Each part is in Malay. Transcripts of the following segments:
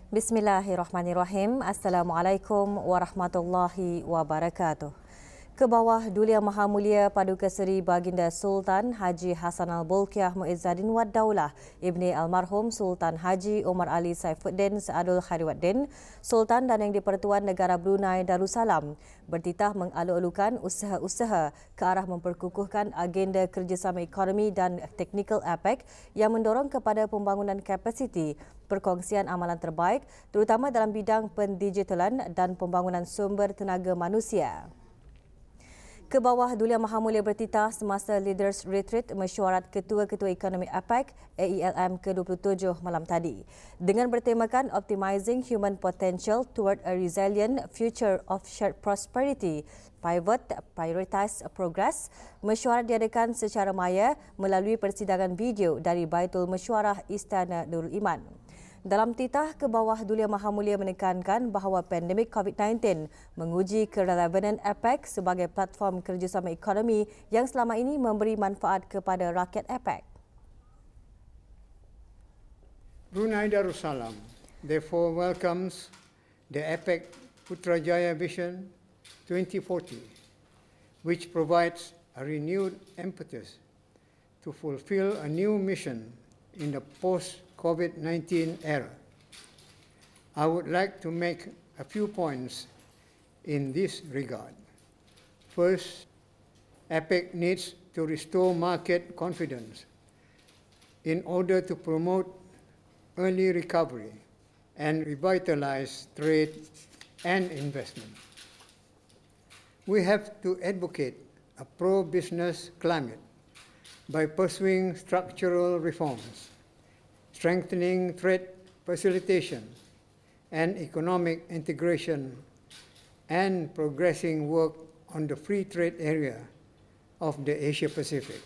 Bismillahirrahmanirrahim. Assalamualaikum warahmatullahi wabarakatuh. Ke bawah Duli Yang Maha Mulia Paduka Seri Baginda Sultan Haji Hassan Al-Bolkiah Muizzaddin Wad Daulah Ibni Almarhum Sultan Haji Omar Ali Saifuddin Seadul Khairuddin, Sultan dan Yang di-Pertuan Negara Brunei Darussalam bertitah mengalu-alukan usaha-usaha ke arah memperkukuhkan agenda kerjasama ekonomi dan teknikal APEC yang mendorong kepada pembangunan kapasiti perkongsian amalan terbaik terutama dalam bidang pendigitalan dan pembangunan sumber tenaga manusia. Ke bawah Duli Yang Maha Mulia bertitah semasa Leaders Retreat Mesyuarat Ketua-Ketua Ekonomi APEC AELM ke-27 malam tadi dengan bertemakan Optimizing Human Potential Toward a Resilient Future of Shared Prosperity, Pivot Prioritize Progress. Mesyuarat diadakan secara maya melalui persidangan video dari Baitul Mesyuarah Istana Nurul Iman. Dalam titah ke bawah Duli Yang Maha Mulia menekankan bahawa pandemik COVID-19 menguji kerelevanan APEC sebagai platform kerjasama ekonomi yang selama ini memberi manfaat kepada rakyat APEC. Brunei Darussalam therefore welcomes the APEC Putrajaya Vision 2040, which provides a renewed impetus to fulfill a new mission in the post-COVID-19 era. I would like to make a few points in this regard. First, APEC needs to restore market confidence in order to promote early recovery and revitalize trade and investment. We have to advocate a pro-business climate by pursuing structural reforms, strengthening trade facilitation and economic integration, and progressing work on the free trade area of the Asia-Pacific.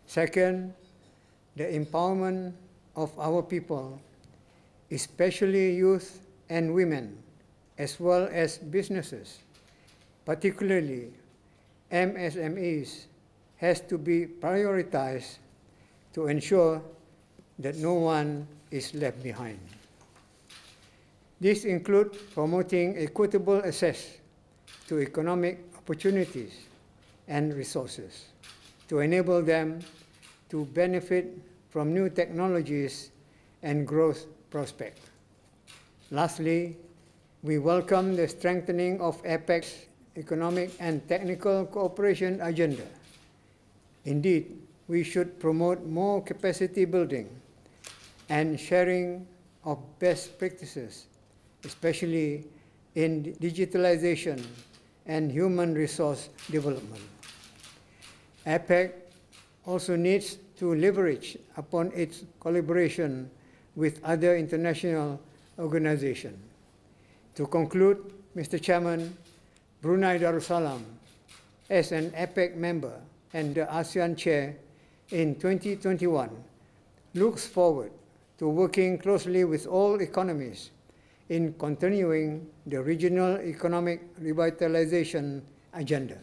Second, the empowerment of our people, especially youth and women, as well as businesses, particularly MSMEs, has to be prioritized to ensure that no one is left behind. This includes promoting equitable access to economic opportunities and resources to enable them to benefit from new technologies and growth prospects. Lastly, we welcome the strengthening of APEC's economic and technical cooperation agenda. Indeed, we should promote more capacity building and sharing of best practices, especially in digitalization and human resource development. APEC also needs to leverage upon its collaboration with other international organizations. To conclude, Mr. Chairman, Brunei Darussalam, as an APEC member and the ASEAN Chair in 2021, looks forward to working closely with all economies in continuing the regional economic revitalization agenda.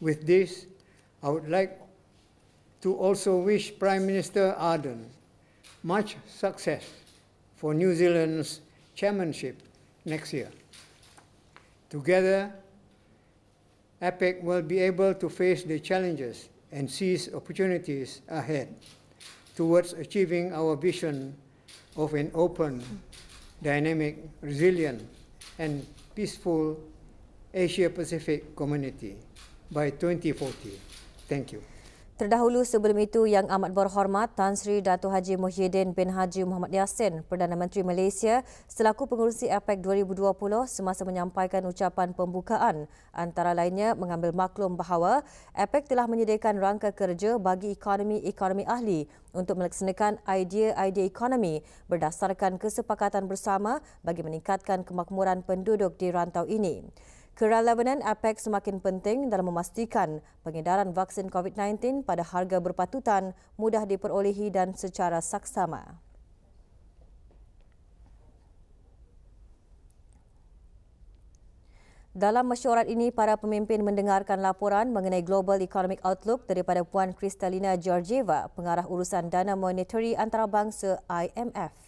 With this, I would like to also wish Prime Minister Ardern much success for New Zealand's chairmanship next year. Together, APEC will be able to face the challenges and seize opportunities ahead towards achieving our vision of an open, dynamic, resilient, and peaceful Asia-Pacific community by 2040. Thank you. Terdahulu sebelum itu, Yang Amat Berhormat Tan Sri Dato' Haji Muhyiddin bin Haji Muhammad Yassin, Perdana Menteri Malaysia selaku pengerusi APEC 2020 semasa menyampaikan ucapan pembukaan antara lainnya mengambil maklum bahawa APEC telah menyediakan rangka kerja bagi ekonomi ahli untuk melaksanakan idea-idea ekonomi berdasarkan kesepakatan bersama bagi meningkatkan kemakmuran penduduk di rantau ini. Kerelevanan APEC semakin penting dalam memastikan pengedaran vaksin COVID-19 pada harga berpatutan, mudah diperolehi dan secara saksama. Dalam mesyuarat ini, para pemimpin mendengarkan laporan mengenai Global Economic Outlook daripada Puan Kristalina Georgieva, Pengarah Urusan Dana Monetary Antarabangsa IMF.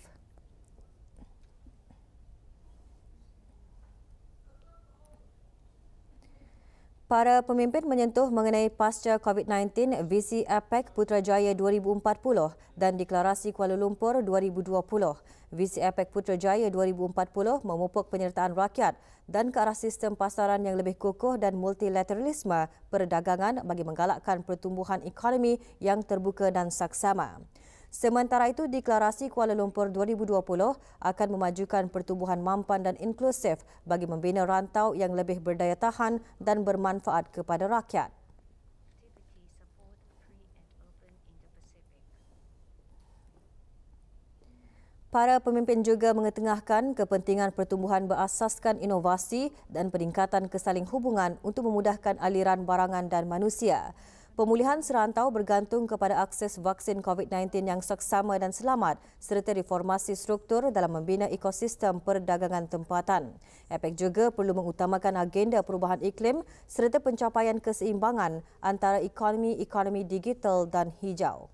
Para pemimpin menyentuh mengenai pasca COVID-19 visi APEC Putrajaya 2040 dan Deklarasi Kuala Lumpur 2020. Visi APEC Putrajaya 2040 memupuk penyertaan rakyat dan ke arah sistem pasaran yang lebih kukuh dan multilateralisme perdagangan bagi menggalakkan pertumbuhan ekonomi yang terbuka dan saksama. Sementara itu, Deklarasi Kuala Lumpur 2020 akan memajukan pertumbuhan mampan dan inklusif bagi membina rantau yang lebih berdaya tahan dan bermanfaat kepada rakyat. Para pemimpin juga mengetengahkan kepentingan pertumbuhan berasaskan inovasi dan peningkatan kesaling hubungan untuk memudahkan aliran barangan dan manusia. Pemulihan serantau bergantung kepada akses vaksin COVID-19 yang saksama dan selamat serta reformasi struktur dalam membina ekosistem perdagangan tempatan. APEC juga perlu mengutamakan agenda perubahan iklim serta pencapaian keseimbangan antara ekonomi digital dan hijau.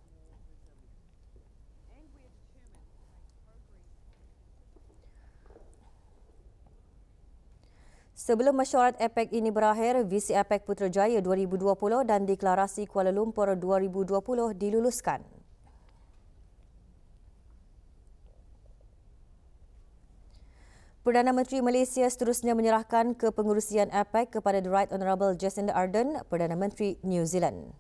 Sebelum mesyuarat APEC ini berakhir, visi APEC Putrajaya 2020 dan Deklarasi Kuala Lumpur 2020 diluluskan. Perdana Menteri Malaysia seterusnya menyerahkan kepengurusian APEC kepada The Right Honourable Jacinda Ardern, Perdana Menteri New Zealand.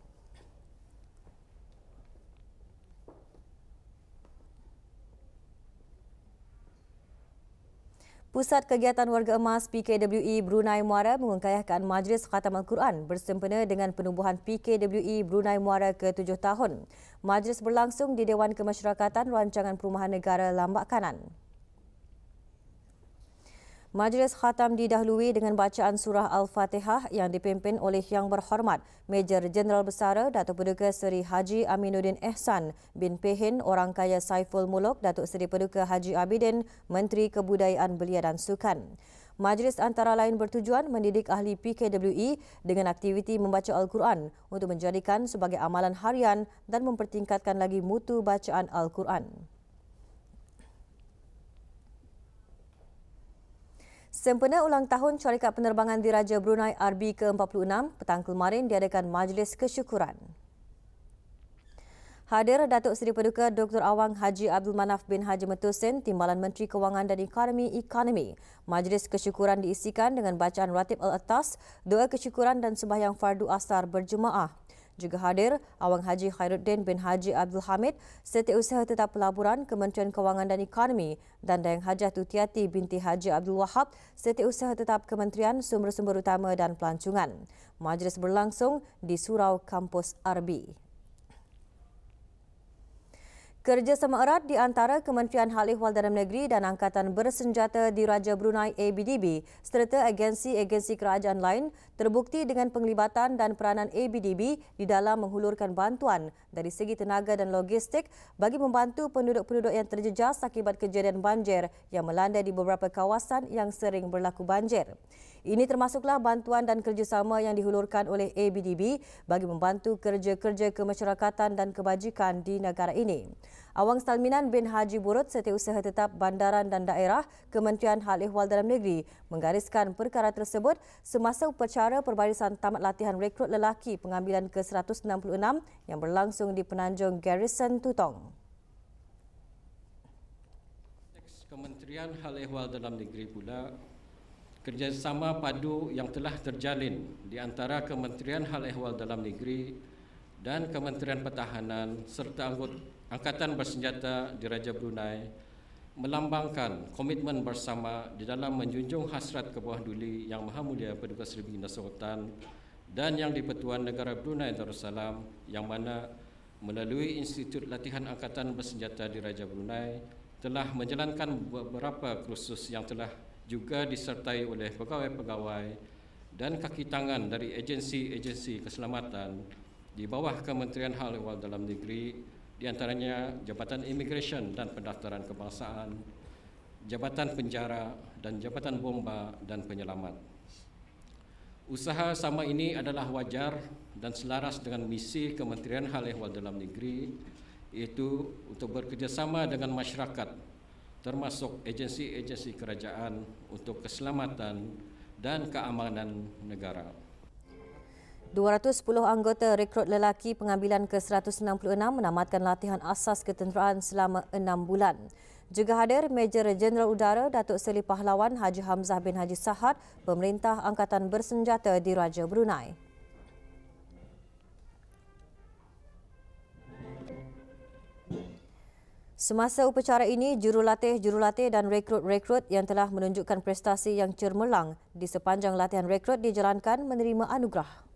Pusat Kegiatan Warga Emas PKWE Brunei Muara mengungkayahkan Majlis Khatam Al-Quran bersempena dengan penubuhan PKWE Brunei Muara ke-7 tahun. Majlis berlangsung di Dewan Kemasyarakatan Rancangan Perumahan Negara Lambak Kanan. Majlis Khatam didahului dengan bacaan surah Al-Fatihah yang dipimpin oleh Yang Berhormat Major Jeneral Besara Datuk Paduka Seri Haji Aminuddin Ehsan bin Pehin Orang Kaya Saiful Muluk Datuk Seri Paduka Haji Abidin Menteri Kebudayaan Belia dan Sukan. Majlis antara lain bertujuan mendidik ahli PKWE dengan aktiviti membaca Al-Quran untuk menjadikan sebagai amalan harian dan mempertingkatkan lagi mutu bacaan Al-Quran. Sempena ulang tahun syarikat penerbangan Diraja Brunei RB ke-46, petang kemarin diadakan majlis kesyukuran. Hadir Datuk Seri Paduka Dr. Awang Haji Abdul Manaf bin Haji Metusin, Timbalan Menteri Kewangan dan Ekonomi. Majlis kesyukuran diisikan dengan bacaan Ratib Al-Atas, doa kesyukuran dan sembahyang fardu asar berjemaah. Juga hadir Awang Haji Khairuddin bin Haji Abdul Hamid, Setiausaha Tetap Pelaburan Kementerian Kewangan dan Ekonomi dan Dayang Hajah Tutiati binti Haji Abdul Wahab, Setiausaha Tetap Kementerian Sumber-Sumber Utama dan Pelancongan. Majlis berlangsung di Surau Kampus RB. Kerjasama erat di antara Kementerian Hal Ehwal Dalam Negeri dan Angkatan Bersenjata Diraja Brunei ABDB serta agensi-agensi kerajaan lain terbukti dengan penglibatan dan peranan ABDB di dalam menghulurkan bantuan dari segi tenaga dan logistik bagi membantu penduduk-penduduk yang terjejas akibat kejadian banjir yang melanda di beberapa kawasan yang sering berlaku banjir. Ini termasuklah bantuan dan kerjasama yang dihulurkan oleh ABDB bagi membantu kerja-kerja kemasyarakatan dan kebajikan di negara ini. Awang Salminan bin Haji Burut, Setiausaha Tetap Bandaran dan Daerah Kementerian Hal Ehwal Dalam Negeri menggariskan perkara tersebut semasa upacara perbarisan tamat latihan rekrut lelaki pengambilan ke-166 yang berlangsung di Penanjung Garrison Tutong. Kementerian Hal Ehwal Dalam Negeri pula kerjasama padu yang telah terjalin di antara Kementerian Hal Ehwal Dalam Negeri dan Kementerian Pertahanan serta Angkatan Bersenjata Diraja Brunei melambangkan komitmen bersama di dalam menjunjung hasrat ke bawah duli Yang Maha Mulia Paduka Seri Baginda Sultan dan Yang di-Pertuan Negara Brunei Darussalam yang mana melalui Institut Latihan Angkatan Bersenjata Diraja Brunei telah menjalankan beberapa kursus yang telah juga disertai oleh pegawai-pegawai dan kaki tangan dari agensi-agensi keselamatan di bawah Kementerian Hal Ehwal Dalam Negeri, di antaranya Jabatan Imigresen dan Pendaftaran Kebangsaan, Jabatan Penjara dan Jabatan Bomba dan Penyelamat. Usaha sama ini adalah wajar dan selaras dengan misi Kementerian Hal Ehwal Dalam Negeri, iaitu untuk bekerjasama dengan masyarakat termasuk agensi-agensi kerajaan untuk keselamatan dan keamanan negara. 210 anggota rekrut lelaki pengambilan ke-166 menamatkan latihan asas ketenteraan selama 6 bulan. Juga hadir Major Jeneral Udara Datuk Seri Pahlawan Haji Hamzah bin Haji Sahad, Pemerintah Angkatan Bersenjata Diraja Brunei. Semasa upacara ini, jurulatih dan rekrut-rekrut yang telah menunjukkan prestasi yang cemerlang di sepanjang latihan rekrut dijalankan menerima anugerah.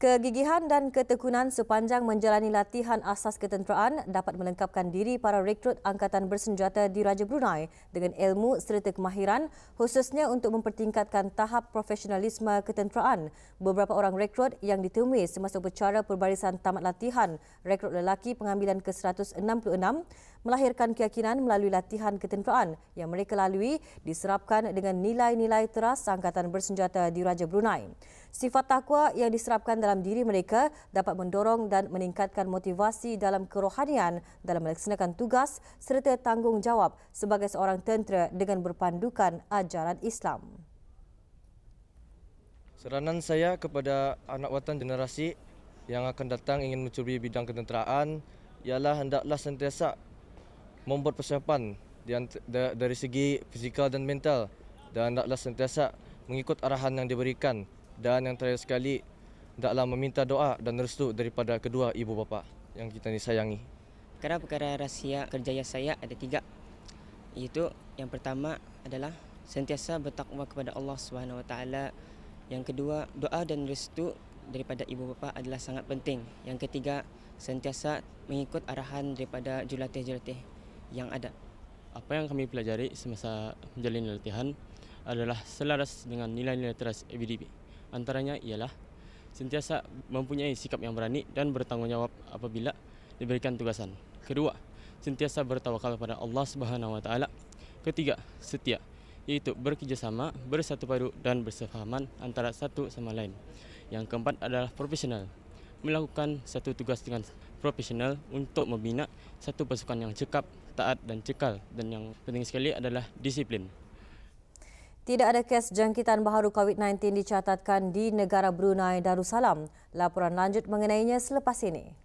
Kegigihan dan ketekunan sepanjang menjalani latihan asas ketenteraan dapat melengkapkan diri para rekrut Angkatan Bersenjata Diraja Brunei dengan ilmu serta kemahiran khususnya untuk mempertingkatkan tahap profesionalisme ketenteraan. Beberapa orang rekrut yang ditemui semasa upacara perbarisan tamat latihan rekrut lelaki pengambilan ke-166 melahirkan keyakinan melalui latihan ketenteraan yang mereka lalui diserapkan dengan nilai-nilai teras Angkatan Bersenjata Diraja Brunei. Sifat takwa yang diserapkan dalam diri mereka dapat mendorong dan meningkatkan motivasi dalam kerohanian dalam melaksanakan tugas serta tanggungjawab sebagai seorang tentera dengan berpandukan ajaran Islam. Saranan saya kepada anak watan generasi yang akan datang ingin mencuri bidang ketenteraan ialah hendaklah sentiasa membuat persiapan dari segi fizikal dan mental dan hendaklah sentiasa mengikut arahan yang diberikan. Dan yang terakhir sekali, hendaklah meminta doa dan restu daripada kedua ibu bapa yang kita sayangi. Perkara-perkara rahsia kerjaya saya ada 3. Iaitu yang pertama adalah sentiasa bertakwa kepada Allah SWT. Yang kedua, doa dan restu daripada ibu bapa adalah sangat penting. Yang ketiga, sentiasa mengikut arahan daripada jurulatih-jurulatih yang ada. Apa yang kami pelajari semasa menjalani latihan adalah selaras dengan nilai-nilai teras ABDB. Antaranya ialah sentiasa mempunyai sikap yang berani dan bertanggungjawab apabila diberikan tugasan. Kedua, sentiasa bertawakal kepada Allah Subhanahu Wa Taala. Ketiga, setia, iaitu bekerjasama, bersatu padu dan bersefahaman antara satu sama lain. Yang keempat adalah profesional, melakukan satu tugas dengan profesional untuk membina satu pasukan yang cekap, taat dan cekal, dan yang penting sekali adalah disiplin. Tidak ada kes jangkitan baharu COVID-19 dicatatkan di negara Brunei Darussalam. Laporan lanjut mengenainya selepas ini.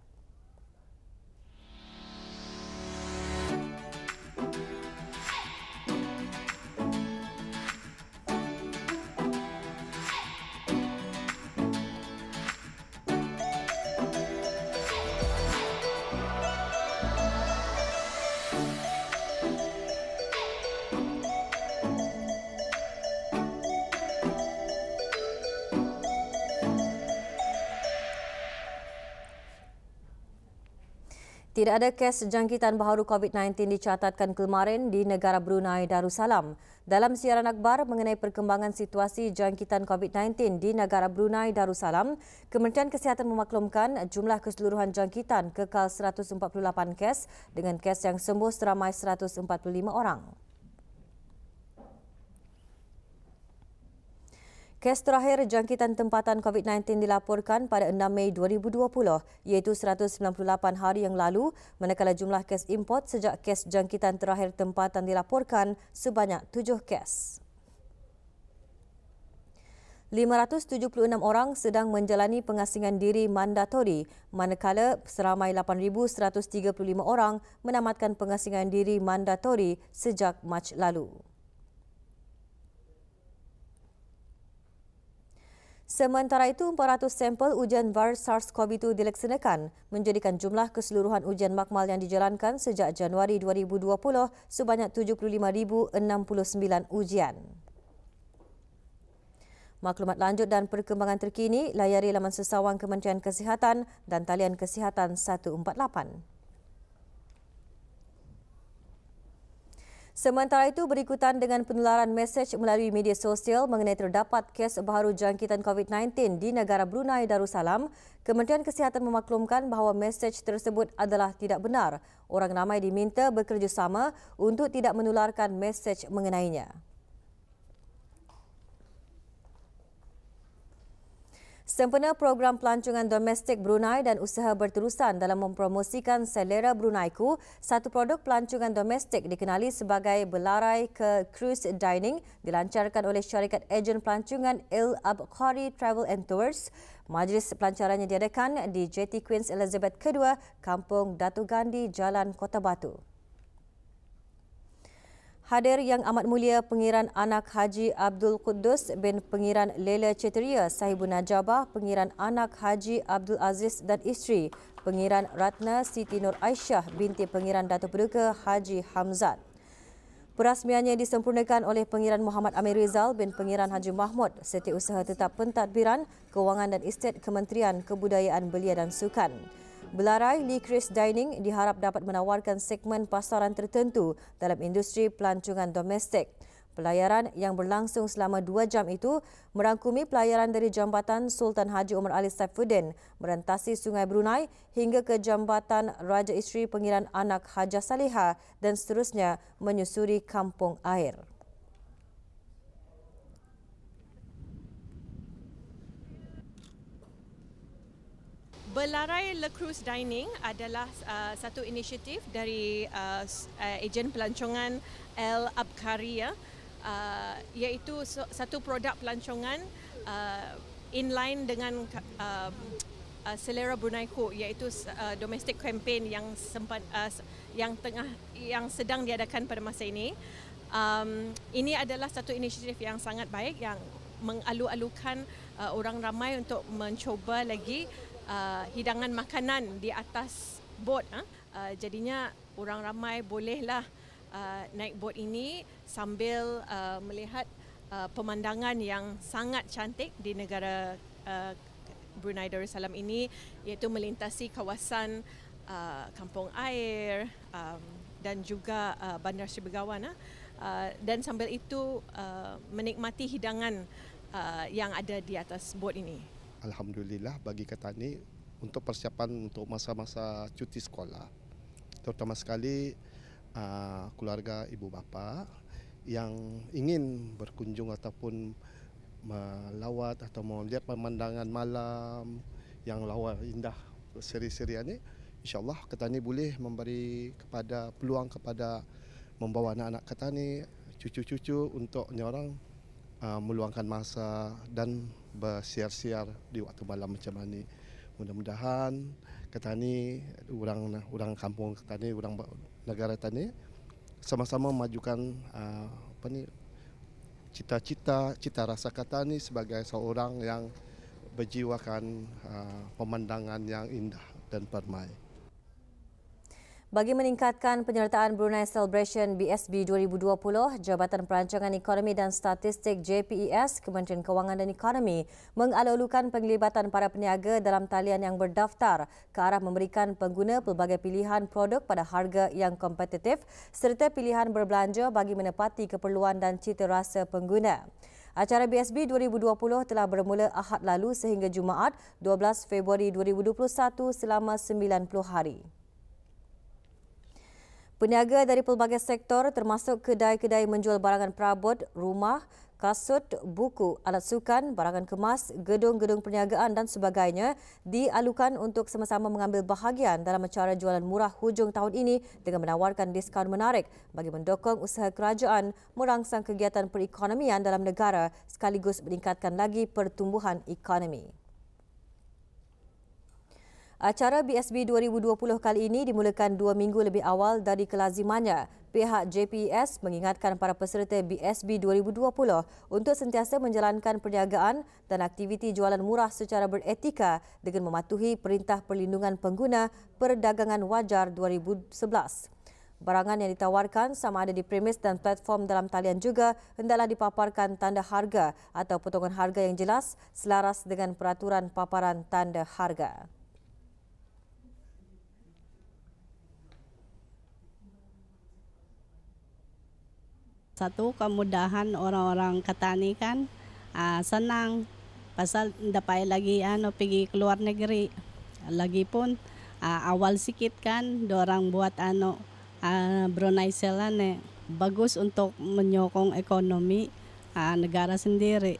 Tidak ada kes jangkitan baharu COVID-19 dicatatkan kemarin di negara Brunei Darussalam. Dalam siaran akhbar mengenai perkembangan situasi jangkitan COVID-19 di negara Brunei Darussalam, Kementerian Kesihatan memaklumkan jumlah keseluruhan jangkitan kekal 148 kes dengan kes yang sembuh seramai 145 orang. Kes terakhir jangkitan tempatan COVID-19 dilaporkan pada 6 Mei 2020 iaitu 198 hari yang lalu, manakala jumlah kes import sejak kes jangkitan terakhir tempatan dilaporkan sebanyak 7 kes. 576 orang sedang menjalani pengasingan diri mandatori, manakala seramai 8,135 orang menamatkan pengasingan diri mandatori sejak Mac lalu. Sementara itu, 400 sampel ujian virus SARS-CoV-2 dilaksanakan, menjadikan jumlah keseluruhan ujian makmal yang dijalankan sejak Januari 2020 sebanyak 75,069 ujian. Maklumat lanjut dan perkembangan terkini layari laman sesawang Kementerian Kesihatan dan talian Kesihatan 148. Sementara itu, berikutan dengan penularan mesej melalui media sosial mengenai terdapat kes baharu jangkitan COVID-19 di negara Brunei Darussalam, Kementerian Kesihatan memaklumkan bahawa mesej tersebut adalah tidak benar. Orang ramai diminta bekerjasama untuk tidak menularkan mesej mengenainya. Sempena program pelancongan domestik Brunei dan usaha berterusan dalam mempromosikan selera Bruneiku, satu produk pelancongan domestik dikenali sebagai Belarai ke Cruise Dining dilancarkan oleh syarikat ejen pelancongan Al Abqari Travel and Tours. Majlis pelancarannya diadakan di Jetty Queen Elizabeth II, Kampung Datuk Gandhi, Jalan Kota Batu. Hadir Yang Amat Mulia Pengiran Anak Haji Abdul Quddus bin Pengiran Lela Ceteria Sahibun Najabah, Pengiran Anak Haji Abdul Aziz dan isteri, Pengiran Ratna Siti Nur Aisyah binti Pengiran Datuk Paduka Haji Hamzat. Perasmiannya disempurnakan oleh Pengiran Muhammad Amir Rizal bin Pengiran Haji Mahmud, Setiausaha Tetap Pentadbiran, Kewangan dan Estet Kementerian Kebudayaan Belia dan Sukan. Belarai Le Cruise Dining diharap dapat menawarkan segmen pasaran tertentu dalam industri pelancongan domestik. Pelayaran yang berlangsung selama 2 jam itu merangkumi pelayaran dari Jambatan Sultan Haji Umar Ali Saifuddin merentasi Sungai Brunei hingga ke Jambatan Raja Isteri Pengiran Anak Hajah Salihah dan seterusnya menyusuri kampung air. Belarai Le Cruise Dining adalah satu inisiatif dari ejen pelancongan Al Abqari, iaitu satu produk pelancongan inline dengan selera Bruneiku, iaitu domestic campaign yang sedang diadakan pada masa ini. Ini adalah satu inisiatif yang sangat baik yang mengalu-alukan orang ramai untuk mencuba lagi hidangan makanan di atas bot. Jadinya orang ramai bolehlah naik bot ini sambil melihat pemandangan yang sangat cantik di negara Brunei Darussalam ini, iaitu melintasi kawasan kampung air dan juga Bandar Seri Begawan, dan sambil itu menikmati hidangan yang ada di atas bot ini. Alhamdulillah bagi Katani untuk persiapan untuk masa-masa cuti sekolah, terutama sekali keluarga ibu bapa yang ingin berkunjung ataupun melawat atau melihat pemandangan malam yang lawa indah seri-seri ini, insyaAllah Katani boleh memberi kepada peluang kepada membawa anak-anak Katani, cucu-cucu untuk orang meluangkan masa dan bersiar-siar di waktu malam macam ini. Mudah-mudahan Katani, orang kampung Katani, orang negara Katani sama-sama memajukan cita rasa Katani sebagai seorang yang berjiwakan pemandangan yang indah dan permai. Bagi meningkatkan penyertaan Brunei Celebration BSB 2020, Jabatan Perancangan Ekonomi dan Statistik JPES, Kementerian Kewangan dan Ekonomi mengalu-alukan penglibatan para peniaga dalam talian yang berdaftar ke arah memberikan pengguna pelbagai pilihan produk pada harga yang kompetitif serta pilihan berbelanja bagi menepati keperluan dan cita rasa pengguna. Acara BSB 2020 telah bermula Ahad lalu sehingga Jumaat 12 Februari 2021 selama 90 hari. Peniaga dari pelbagai sektor termasuk kedai-kedai menjual barangan perabot, rumah, kasut, buku, alat sukan, barangan kemas, gedung-gedung perniagaan dan sebagainya dialukan untuk sama-sama mengambil bahagian dalam acara jualan murah hujung tahun ini dengan menawarkan diskaun menarik bagi mendukung usaha kerajaan merangsang kegiatan perekonomian dalam negara sekaligus meningkatkan lagi pertumbuhan ekonomi. Acara BSB 2020 kali ini dimulakan 2 minggu lebih awal dari kelazimannya. Pihak JPES mengingatkan para peserta BSB 2020 untuk sentiasa menjalankan perniagaan dan aktiviti jualan murah secara beretika dengan mematuhi Perintah Perlindungan Pengguna Perdagangan Wajar 2011. Barangan yang ditawarkan sama ada di premis dan platform dalam talian juga hendaklah dipaparkan tanda harga atau potongan harga yang jelas selaras dengan peraturan paparan tanda harga. Satu, kemudahan orang-orang Katani kan senang pasal dapat lagi pergi keluar negeri. Lagipun awal sikit kan dorang buat Brunei Sale bagus untuk menyokong ekonomi negara sendiri.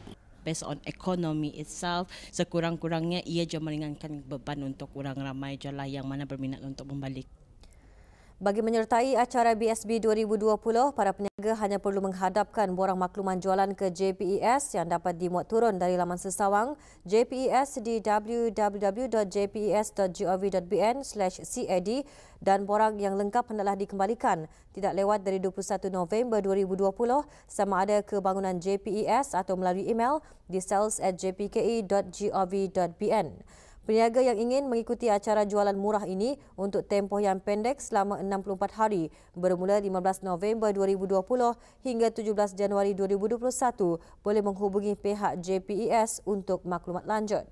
based on economy itself. Sekurang-kurangnya ia je meringankan beban untuk orang ramai je lah yang mana berminat untuk membalik. Bagi menyertai acara BSB 2020, para peniaga hanya perlu menghadapkan borang makluman jualan ke JPES yang dapat dimuat turun dari laman sesawang JPES di www.jpes.gov.bn/cad dan borang yang lengkap hendaklah dikembalikan tidak lewat dari 21 November 2020 sama ada ke bangunan JPES atau melalui email di sales@jpke.gov.bn. Peniaga yang ingin mengikuti acara jualan murah ini untuk tempoh yang pendek selama 64 hari bermula 15 November 2020 hingga 17 Januari 2021 boleh menghubungi pihak JPES untuk maklumat lanjut.